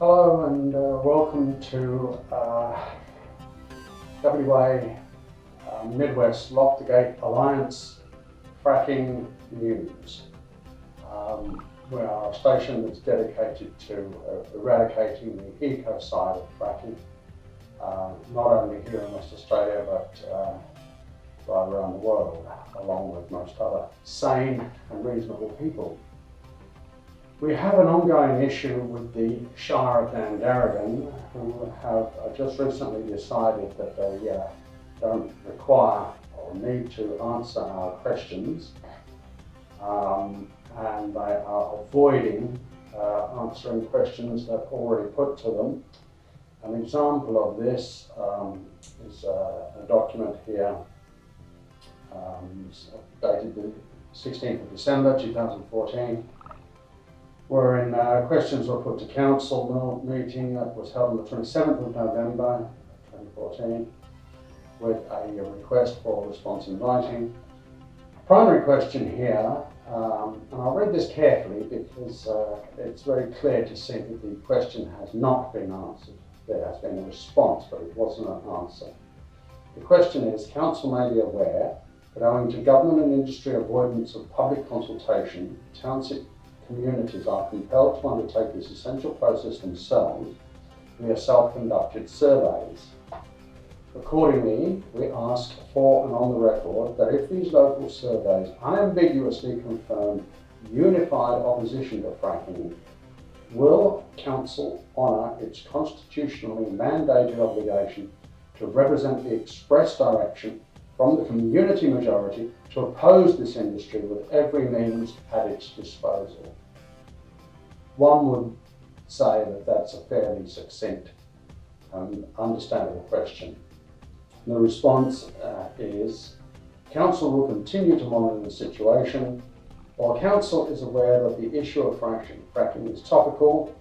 Hello and welcome to WA Midwest Lock the Gate Alliance Fracking News. We are a station that's dedicated to eradicating the eco-side of fracking, not only here in West Australia but right around the world, along with most other sane and reasonable people. We have an ongoing issue with the shire of Dandaragan, who have just recently decided that they don't require or need to answer our questions, and they are avoiding answering questions that are already put to them. An example of this is a document here dated the 16th of December 2014. Wherein questions were put to council meeting that was held on the 27th of November 2014 with a request for response in writing. Primary question here, and I'll read this carefully because it's very clear to see that the question has not been answered. There has been a response, but it wasn't an answer. The question is, council may be aware that owing to government and industry avoidance of public consultation, township communities are compelled to undertake this essential process themselves via self-conducted surveys. Accordingly, we ask for and on the record that if these local surveys unambiguously confirm unified opposition to fracking, will Council honour its constitutionally mandated obligation to represent the express direction from the community majority to oppose this industry with every means at its disposal? One would say that that's a fairly succinct and understandable question. The response is, Council will continue to monitor the situation. While Council is aware that the issue of fracking is topical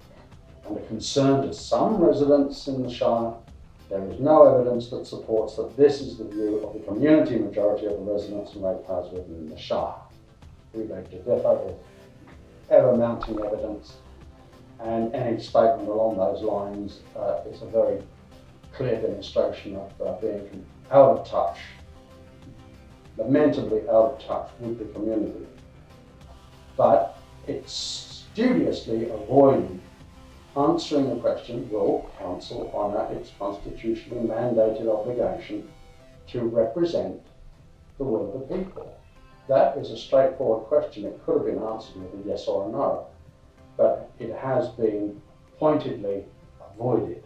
and a concern to some residents in the Shire, there is no evidence that supports that this is the view of the community majority of the residents and ratepayers within the Shire. We beg to differ with ever-mounting evidence, and any statement along those lines is a very clear demonstration of being out of touch, lamentably out of touch with the community. But it's studiously avoiding answering the question, will Council honour its constitutionally mandated obligation to represent the will of the people? That is a straightforward question. It could have been answered with a yes or a no, but it has been pointedly avoided.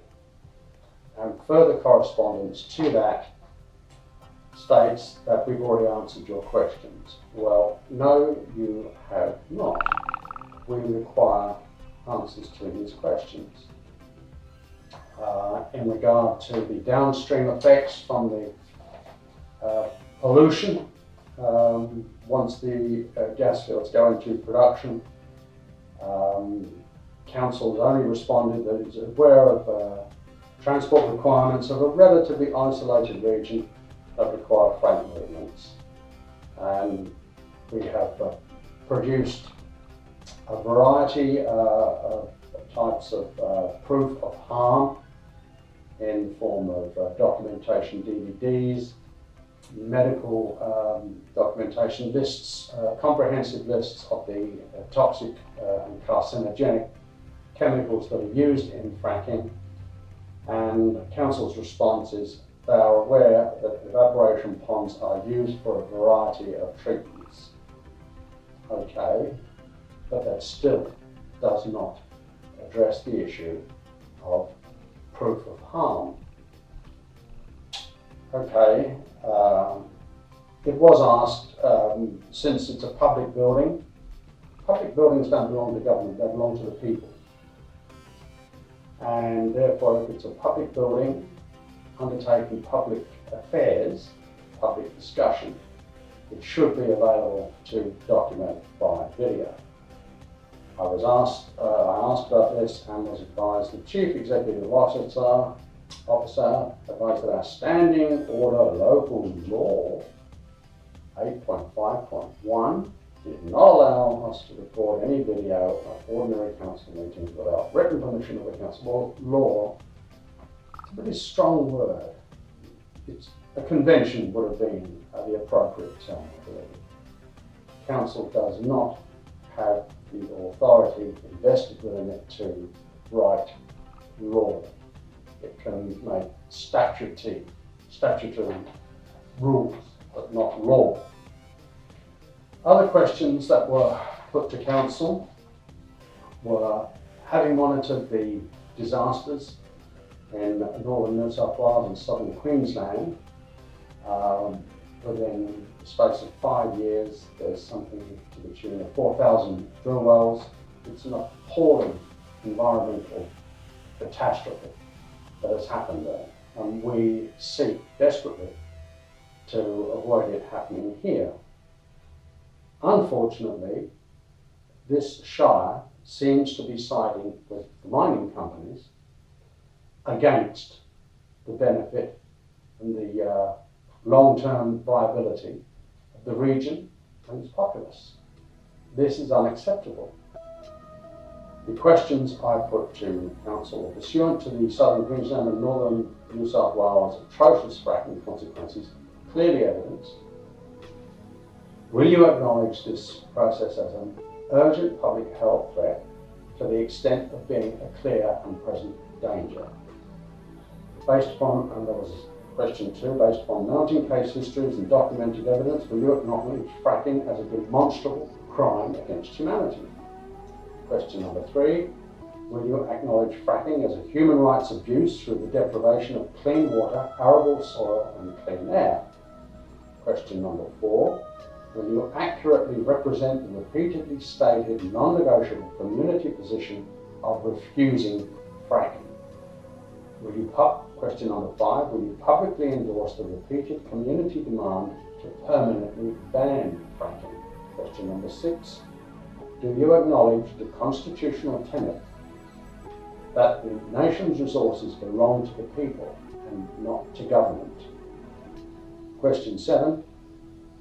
And further correspondence to that states that we've already answered your questions. Well, no, you have not. We require answers to these questions. In regard to the downstream effects from the pollution, once the gas fields go into production, Council has only responded that it's aware of transport requirements of a relatively isolated region that require freight movements. And we have produced a variety of types of proof of harm in the form of documentation DVDs, medical documentation lists, comprehensive lists of the toxic and carcinogenic chemicals that are used in fracking. And Council's response is they are aware that evaporation ponds are used for a variety of treatments. Okay, but that still does not address the issue of proof of harm. Okay, it was asked, since it's a public buildings don't belong to government, they belong to the people. And therefore, if it's a public building undertaking public affairs, public discussion, it should be available to document by video. I asked about this and was advised the Chief Executive Officer advised that our Standing Order Local Law 8.5.1 did not allow us to record any video of ordinary council meetings without written permission of the council. Law, it's a pretty strong word. It's a convention would have been the appropriate term, I believe. Council does not have the authority invested within it to write law. It can make statutory rules, but not law. Other questions that were put to council were, having monitored the disasters in northern New South Wales and southern Queensland, within the space of 5 years, there's something to the tune of 4,000 drill wells. It's an appalling environmental catastrophe that has happened there, and we seek desperately to avoid it happening here. Unfortunately, this shire seems to be siding with the mining companies against the benefit and the long-term viability of the region and its populace. This is unacceptable. The questions I put to council are pursuant to the southern Queensland and northern New South Wales atrocious fracking consequences clearly evidenced. Will you acknowledge this process as an urgent public health threat to the extent of being a clear and present danger? Based upon, and there was question 2, based upon mounting case histories and documented evidence, will you acknowledge fracking as a demonstrable crime against humanity? Question number 3, will you acknowledge fracking as a human rights abuse through the deprivation of clean water, arable soil and clean air? Question number 4, will you accurately represent the repeatedly stated non-negotiable community position of refusing fracking? Question number 5, will you publicly endorse the repeated community demand to permanently ban fracking? Question number 6, do you acknowledge the constitutional tenet that the nation's resources belong to the people and not to government? Question 7,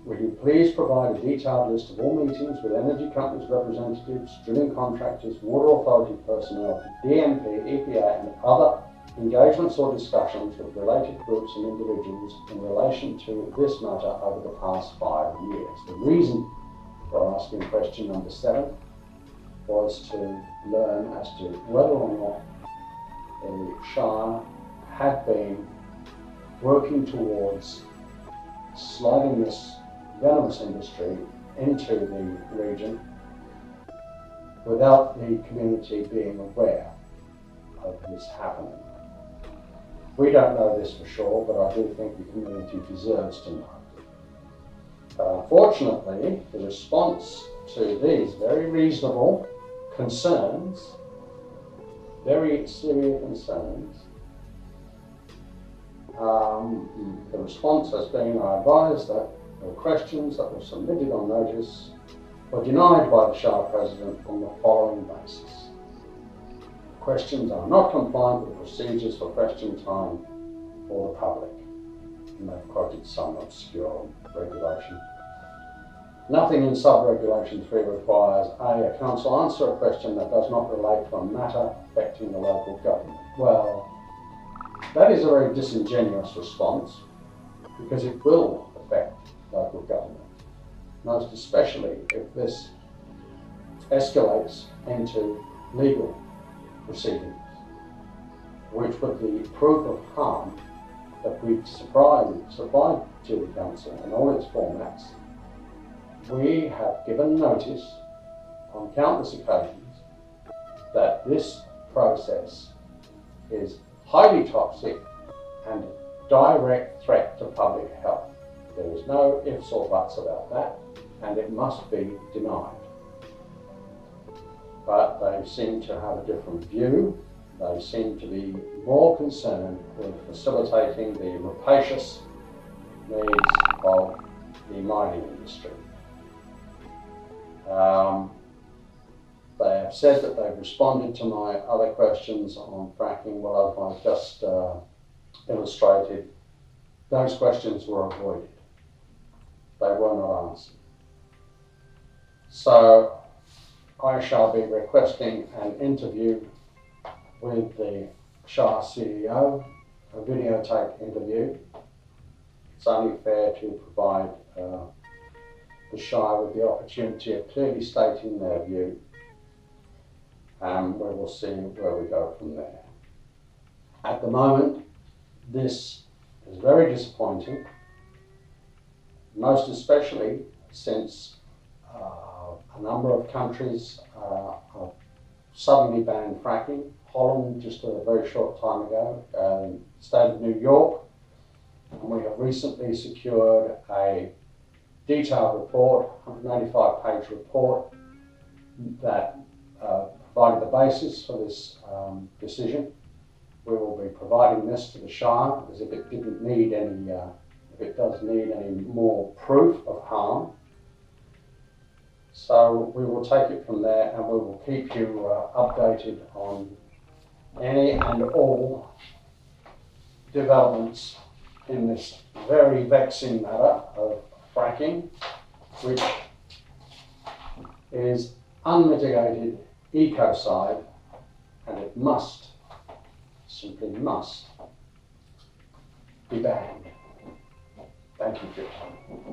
will you please provide a detailed list of all meetings with energy companies' representatives, drilling contractors, water authority personnel, DMP, EPA and other engagements or discussions with related groups and individuals in relation to this matter over the past 5 years? The reason for asking question number 7 was to learn as to whether or not the Shire had been working towards sliding this venomous industry into the region without the community being aware of this happening. We don't know this for sure, but I do think the community deserves to know. But unfortunately, the response to these very reasonable concerns, very serious concerns, the response has been, I advise that the questions that were submitted on notice were denied by the Shire President on the following basis. Questions are not compliant with the procedures for question time for the public. And they've quoted some obscure regulation. Nothing in sub-regulation 3 requires a council answer a question that does not relate to a matter affecting the local government. Well, that is a very disingenuous response because it will affect local government, most especially if this escalates into legal proceedings, which with the proof of harm that we've supplied to the council in all its formats, we have given notice on countless occasions that this process is highly toxic and direct threat to public health. There is no ifs or buts about that, and it must be denied. But they seem to have a different view. They seem to be more concerned with facilitating the rapacious needs of the mining industry. They have said that they've responded to my other questions on fracking. Well, as I've just illustrated, those questions were avoided. They were not answered. So I shall be requesting an interview with the Shire CEO, a videotape interview. It's only fair to provide the Shire with the opportunity of clearly stating their view, and we will see where we go from there. At the moment, this is very disappointing, most especially since a number of countries have suddenly banned fracking. Holland just a very short time ago, the state of New York, and we have recently secured a detailed report, 185-page report, that provided the basis for this decision. We will be providing this to the Shire, because if it didn't need any, if it does need any more proof of harm. So we will take it from there, and we will keep you updated on any and all developments in this very vexing matter of fracking, which is unmitigated ecocide, and it must, simply must, be banned. Thank you for your time.